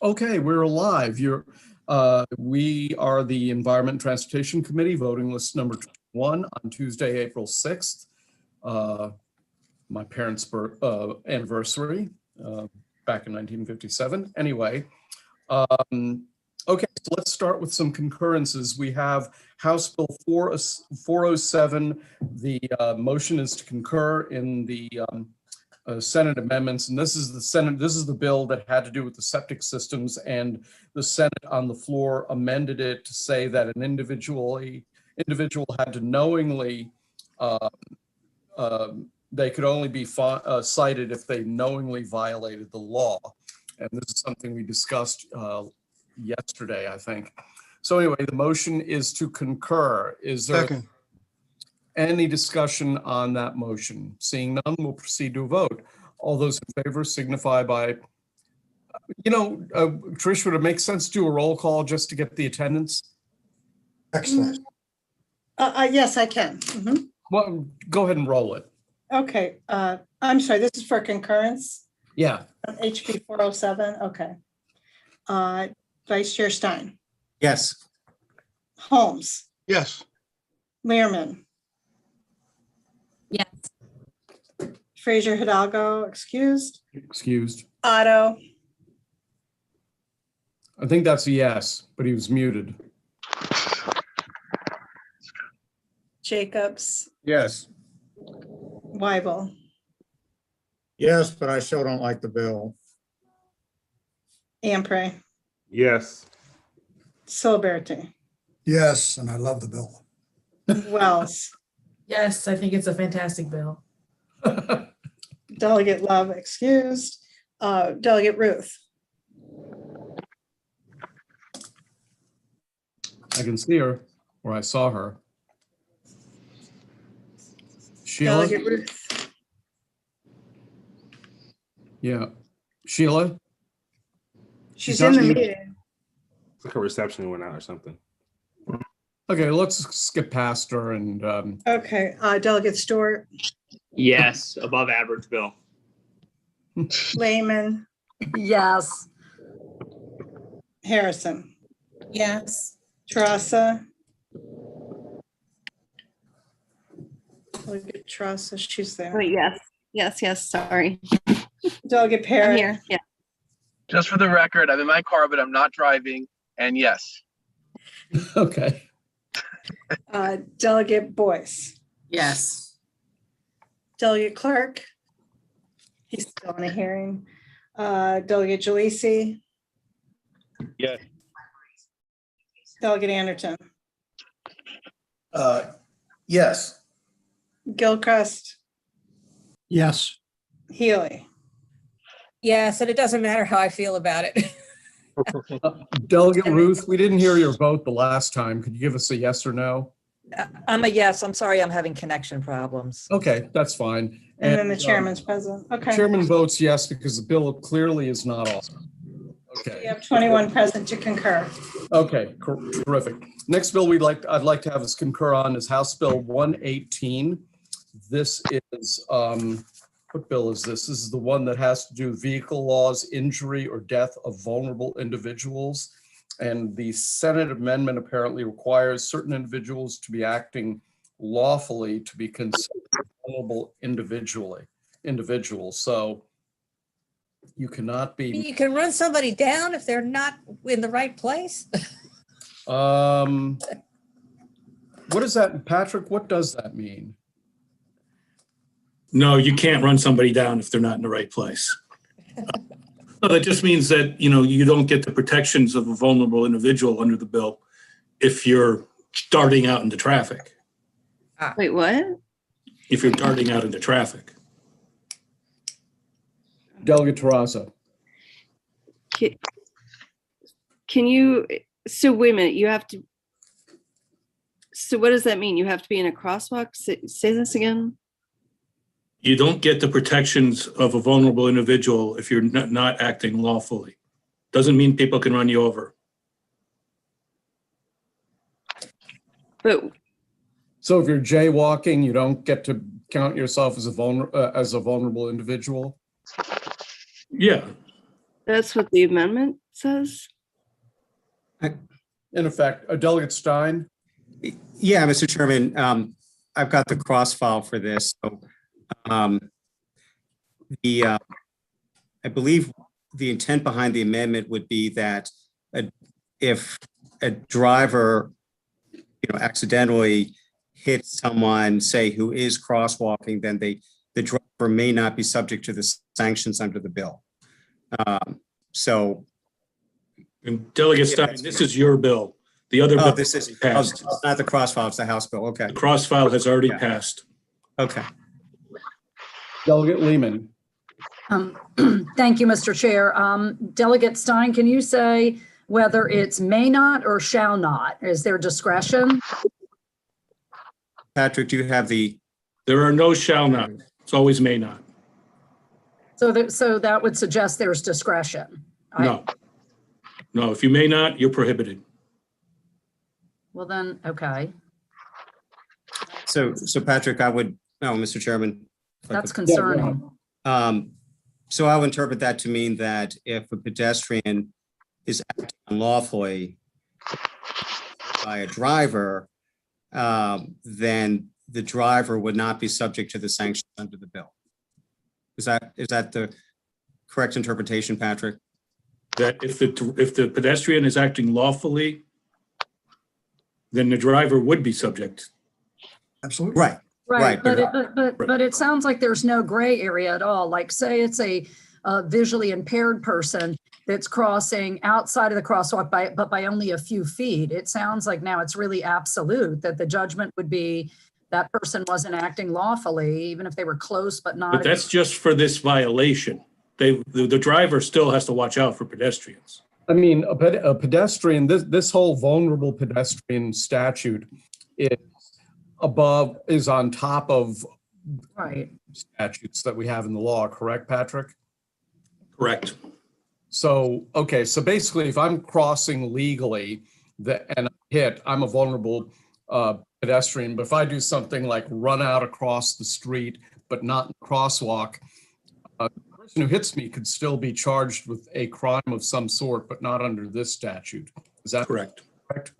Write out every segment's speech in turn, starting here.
Okay, we're live. We are the Environment and Transportation Committee, voting list number 1 on Tuesday, April 6th. My parents' anniversary back in 1957. Anyway, okay, so let's start with some concurrences. We have House Bill 407. The motion is to concur in the Senate amendments, and this is the bill that had to do with the septic systems, and the Senate on the floor amended it to say that an individual had to knowingly, they could only be cited if they knowingly violated the law. And this is something we discussed yesterday, I think. So anyway, the motion is to concur. Is there Second. Any discussion on that motion? Seeing none, we'll proceed to a vote. All those in favor signify by, Trish, would it make sense to do a roll call just to get the attendance? Excellent. Yes, I can. Mm-hmm. Well, go ahead and roll it. Okay. I'm sorry, this is for concurrence? Yeah. HB 407, okay. Vice Chair Stein. Yes. Holmes. Yes. Learman. Yes. Fraser Hidalgo, excused. Excused. Otto. I think that's a yes, but he was muted. Jacobs. Yes. Weibel. Yes, but I still don't like the bill. Ampray. Yes. Silberti. Yes, and I love the bill. Wells. Yes, I think it's a fantastic bill. Delegate Love, excused. Delegate Ruth. I can see her, or I saw her. Sheila? Delegate Ruth. Yeah. Sheila? She's in the muted. meeting. It's like a reception went out or something. Okay, let's skip past her and Okay. Delegate Stewart. Yes, above average bill. Layman. Yes. Harrison. Yes. Teresa. Delegate Teresa, she's there. Wait, yes, sorry. Delegate I'm Parrott. here, yeah. Just for the record, I'm in my car, but I'm not driving. And yes. okay. Delegate Boyce. Yes. Delegate Clark. He's still in a hearing. Delegate Jalisi. Yes. Delegate Anderton. Yes. Gilchrist. Yes. Healy. Yes, and it doesn't matter how I feel about it. Delegate Ruth, we didn't hear your vote the last time. Could you give us a yes or no? I'm a yes. I'm sorry, I'm having connection problems. Okay, that's fine. And then the chairman's present. Okay. Chairman votes yes because the bill clearly is not awesome. Okay. We have 21 present to concur. Okay, terrific. Next bill I'd like to have us concur on is House Bill 118. This is, what bill is this? This is the one that has to do with vehicle laws, injury or death of vulnerable individuals. And the Senate amendment apparently requires certain individuals to be acting lawfully to be considered vulnerable individuals. So you cannot be. You can run somebody down if they're not in the right place. What is that, Patrick? What does that mean? No, you can't run somebody down if they're not in the right place. No, that just means that, you don't get the protections of a vulnerable individual under the bill if you're darting out into traffic. Wait, what? If you're darting out into traffic. Delegate Terrazza. Can you, so wait a minute, so what does that mean? You have to be in a crosswalk? Say this again? You don't get the protections of a vulnerable individual if you're not acting lawfully. Doesn't mean people can run you over. But So if you're jaywalking, you don't get to count yourself as a vulnerable individual? Yeah. That's what the amendment says? In effect, Delegate Stein? Yeah, Mr. Chairman, I've got the cross file for this. So, I believe the intent behind the amendment would be that if a driver, accidentally hits someone, say, who is crosswalking, then the driver may not be subject to the sanctions under the bill. So, And Delegate Stein, this is your bill. The other bill this is passed. not the cross file, it's the House bill. Okay. The cross file has already Yeah. passed. Okay. Delegate Lehman? Thank you, Mr. Chair. Delegate Stein, can you say whether it's may not or shall not? Is there discretion? Patrick, do you have the? There are no shall not. It's always may not. So that would suggest there's discretion. No. No, if you may not, you're prohibited. Well then, okay, So Patrick, Mr. Chairman. if I that's could- concerning. So I'll interpret that to mean that if a pedestrian is acting unlawfully by a driver, then the driver would not be subject to the sanctions under the bill. Is that the correct interpretation, Patrick? That if the pedestrian is acting lawfully, then the driver would be subject. Absolutely. Right. Right, Right, but it sounds like there's no gray area at all. Like say it's a visually impaired person that's crossing outside of the crosswalk but by only a few feet. It sounds like now it's really absolute that the judgment would be that person wasn't acting lawfully, even if they were close but not. But that's just for this violation. The driver still has to watch out for pedestrians. I mean, a pedestrian, this whole vulnerable pedestrian statute is on top of Right. statutes that we have in the law, correct, Patrick? Correct. So, okay, so basically, if I'm crossing legally and I'm a vulnerable pedestrian, but if I do something like run out across the street, but not in the crosswalk, the person who hits me could still be charged with a crime of some sort, but not under this statute. Is that Correct. correct?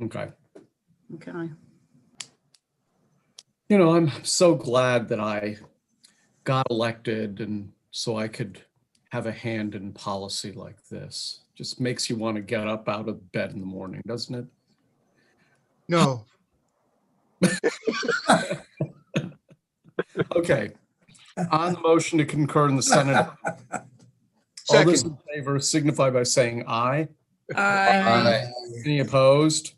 Okay. Okay. I'm so glad that I got elected and so I could have a hand in policy like this. Just makes you want to get up out of bed in the morning, doesn't it? No. Okay. On the motion to concur in the Senate, all those in favor signify by saying aye. Aye. Any opposed?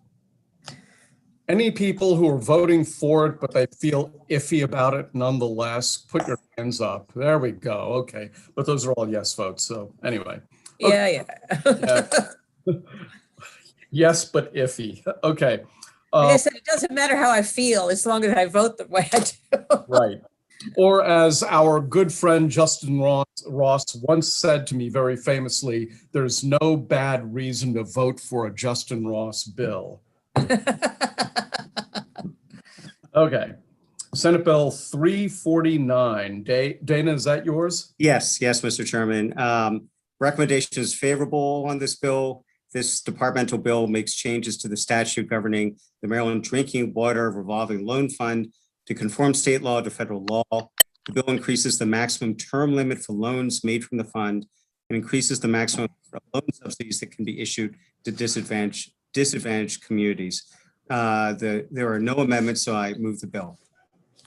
Any people who are voting for it, but they feel iffy about it nonetheless, put your hands up. There we go. Okay. But those are all yes votes. So anyway. Yeah. Yeah. Yes, but iffy. Okay. Like I said, it doesn't matter how I feel as long as I vote the way I do. Right. Or as our good friend Justin Ross once said to me very famously, there's no bad reason to vote for a Justin Ross bill. Okay. Senate Bill 349. Dana, is that yours? Yes, Mr. Chairman. Recommendation is favorable on this bill. This departmental bill makes changes to the statute governing the Maryland Drinking Water Revolving Loan Fund to conform state law to federal law. The bill increases the maximum term limit for loans made from the fund and increases the maximum loan subsidies that can be issued to disadvantaged communities. There are no amendments, so I move the bill.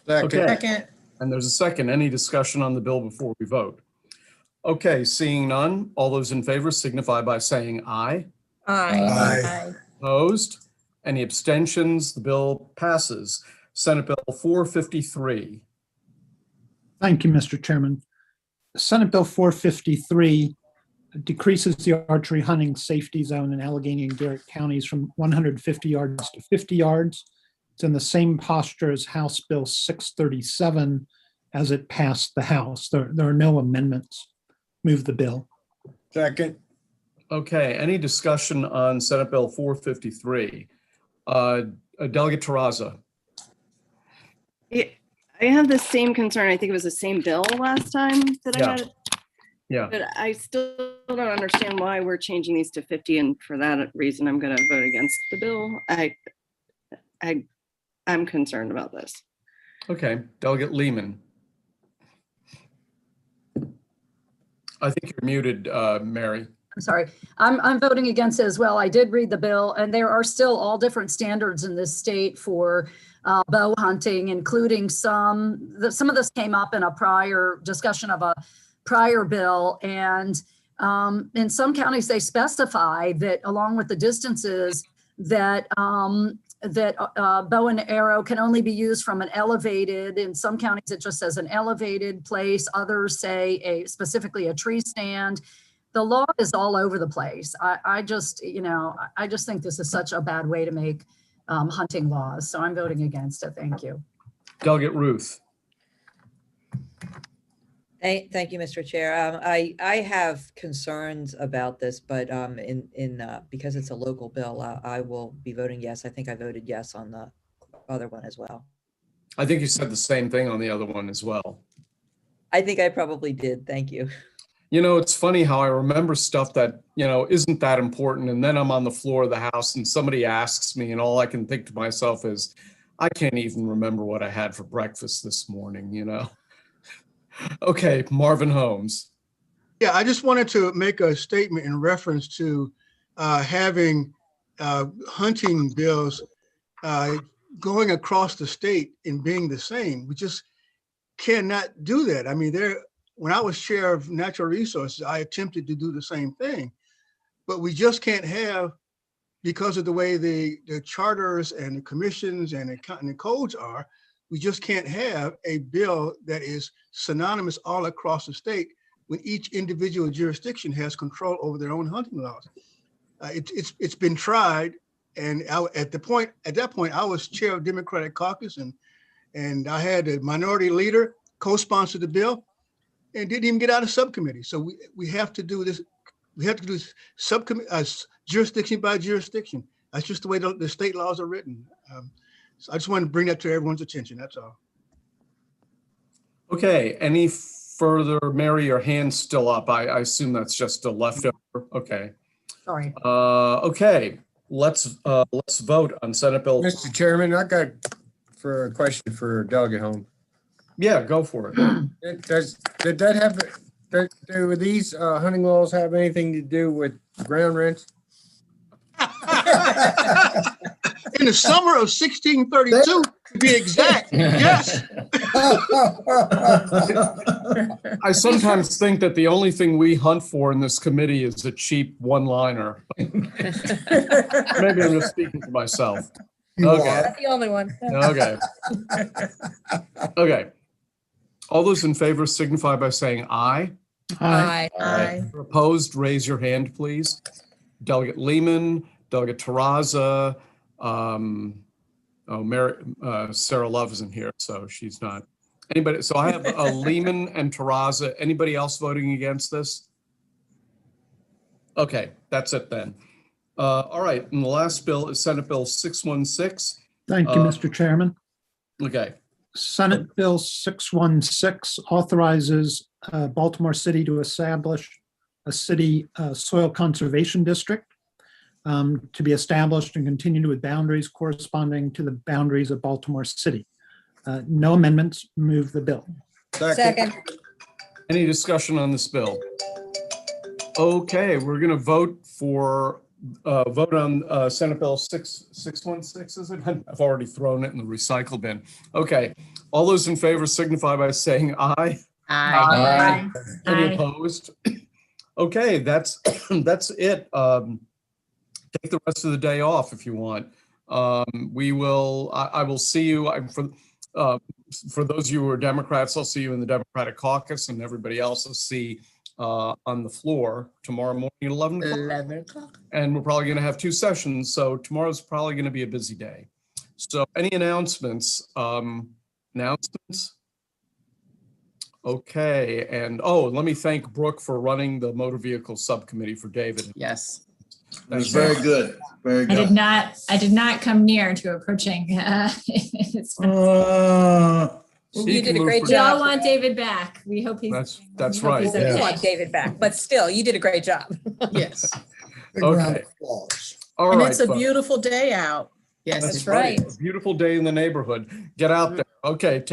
Okay. Second. And there's a second. Any discussion on the bill before we vote? Okay, seeing none, all those in favor signify by saying aye. Aye. Opposed? Any abstentions? The bill passes. Senate Bill 453. Thank you, Mr. Chairman. Senate Bill 453 decreases the archery hunting safety zone in Allegheny and Garrett counties from 150 yards to 50 yards. It's in the same posture as House Bill 637 as it passed the House. There are no amendments. Move the bill. Second. Okay, any discussion on Senate Bill 453? Delegate Terraza. I have the same concern. I think it was the same bill last time that I Yeah. had. Yeah. But I still don't understand why we're changing these to 50, and for that reason, I'm going to vote against the bill. I'm concerned about this. Okay, Delegate Lehman. I think you're muted, Mary. I'm sorry. I'm voting against it as well. I did read the bill, and there are still all different standards in this state for bow hunting, including some of this came up in a prior discussion of a prior bill. And in some counties, they specify that along with the distances that bow and arrow can only be used from an elevated, in some counties, it just says an elevated place. Others say specifically a tree stand. The law is all over the place. I just think this is such a bad way to make hunting laws. So I'm voting against it. Thank you. Delegate Ruth. Thank you, Mr. Chair. I have concerns about this, but because it's a local bill, I will be voting yes. I think I voted yes on the other one as well. I think you said the same thing on the other one as well. I think I probably did. Thank you. You know, it's funny how I remember stuff that, isn't that important. And then I'm on the floor of the House and somebody asks me and all I can think to myself is, I can't even remember what I had for breakfast this morning, Okay, Marvin Holmes. Yeah, I just wanted to make a statement in reference to having hunting bills going across the state and being the same. We just cannot do that. I mean, when I was chair of natural resources, I attempted to do the same thing, but we just can't have, because of the way the charters and the commissions and the codes are, we just can't have a bill that is synonymous all across the state when each individual jurisdiction has control over their own hunting laws. It's been tried, and at that point, I was chair of Democratic caucus, and I had a minority leader co-sponsor the bill, and didn't even get out of subcommittee. So we have to do this. We have to do this subcommittee, jurisdiction by jurisdiction. That's just the way the state laws are written. So I just wanted to bring that to everyone's attention. That's all. Okay, any further? Mary, your hand's still up. I assume that's just a leftover. Okay. Sorry. Okay, let's vote on Senate Bill. Mr. Chairman, I got a question for Delegate Holmes. Yeah, go for it. Do these hunting laws have anything to do with ground rents? In the summer of 1632, to be exact, yes. I sometimes think that the only thing we hunt for in this committee is a cheap one-liner. Maybe I'm just speaking for myself. Okay. That's the only one. Okay. Okay. All those in favor signify by saying aye. Aye. Aye. Opposed, raise your hand, please. Delegate Lehman, Delegate Terraza, Sarah Love isn't here, so she's not. Anybody? So I have Lehman and Terraza. Anybody else voting against this? Okay, that's it then. All right, and the last bill is Senate Bill 616. Thank you, Mr. Chairman. Okay. Senate Bill 616 authorizes Baltimore City to establish a city soil conservation district to be established and continued with boundaries corresponding to the boundaries of Baltimore City. No amendments. Move the bill. Second. Any discussion on this bill? Okay, we're going to vote on Senate Bill 616, is it? I've already thrown it in the recycle bin. Okay, all those in favor signify by saying aye. Aye. Any opposed? Okay, that's it. Take the rest of the day off if you want. I will see you for those of you who are Democrats. I'll see you in the Democratic caucus, and everybody else will see on the floor tomorrow morning at 11 o'clock. 11 o'clock. And we're probably going to have two sessions, so tomorrow's probably going to be a busy day. So any announcements? Okay, and let me thank Brooke for running the motor vehicle subcommittee for David. Yes. It was very good. Very good. I did not come near to approaching. He You can did a move great for- job. We all want David back. We hope he's. That's we hope right. he's Yes. okay. Want David back, but still, you did a great job. Yes. Big round of Okay. applause. All And right. it's a folks. beautiful day out. Yes. That's right. A beautiful day in the neighborhood. Get out there. Okay.